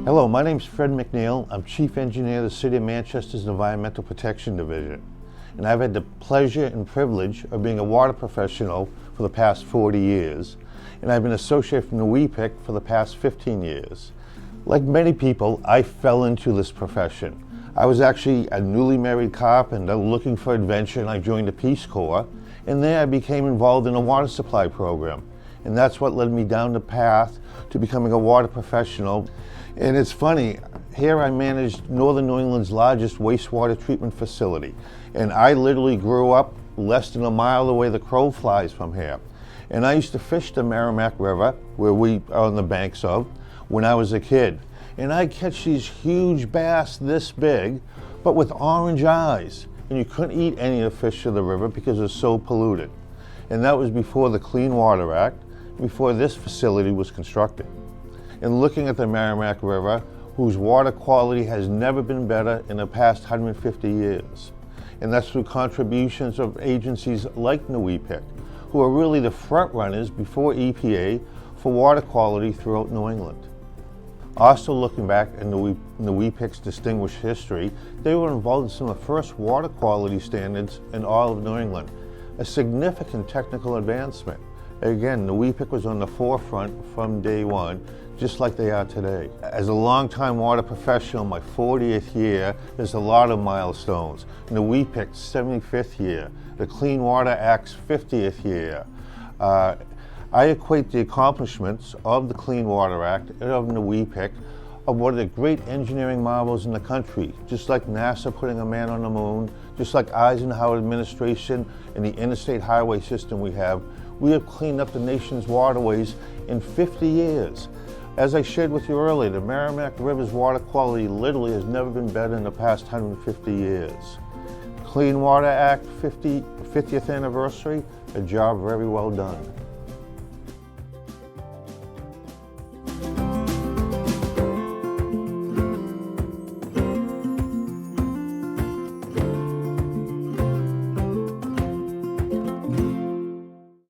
Hello, my name is Fred McNeill. I'm Chief Engineer of the City of Manchester's Environmental Protection Division. And I've had the pleasure and privilege of being a water professional for the past 40 years. And I've been associated from NEIWPCC for the past 15 years. Like many people, I fell into this profession. I was actually a newly married carpenter looking for adventure, and I joined the Peace Corps. And there I became involved in a water supply program. And that's what led me down the path to becoming a water professional. And it's funny, here I managed Northern New England's largest wastewater treatment facility. And I literally grew up less than a mile away the crow flies from here. And I used to fish the Merrimack River, where we are on the banks of, when I was a kid. And I'd catch these huge bass this big, but with orange eyes. And you couldn't eat any of the fish of the river because it was so polluted. And that was before the Clean Water Act, before this facility was constructed. And looking at the Merrimack River, whose water quality has never been better in the past 150 years. And that's through contributions of agencies like NEIWPCC, who are really the front runners before EPA for water quality throughout New England. Also looking back at NEIWPCC's distinguished history, they were involved in some of the first water quality standards in all of New England, a significant technical advancement. Again, NEIWPCC was on the forefront from day one, just like they are today. As a longtime water professional, my 40th year, there's a lot of milestones. NEIWPCC's 75th year, the Clean Water Act's 50th year. I equate the accomplishments of the Clean Water Act and of NEIWPCC of one of the great engineering marvels in the country, just like NASA putting a man on the moon, just like Eisenhower administration and the interstate highway system we have cleaned up the nation's waterways in 50 years. As I shared with you earlier, the Merrimack River's water quality literally has never been better in the past 150 years. Clean Water Act 50th anniversary, a job very well done.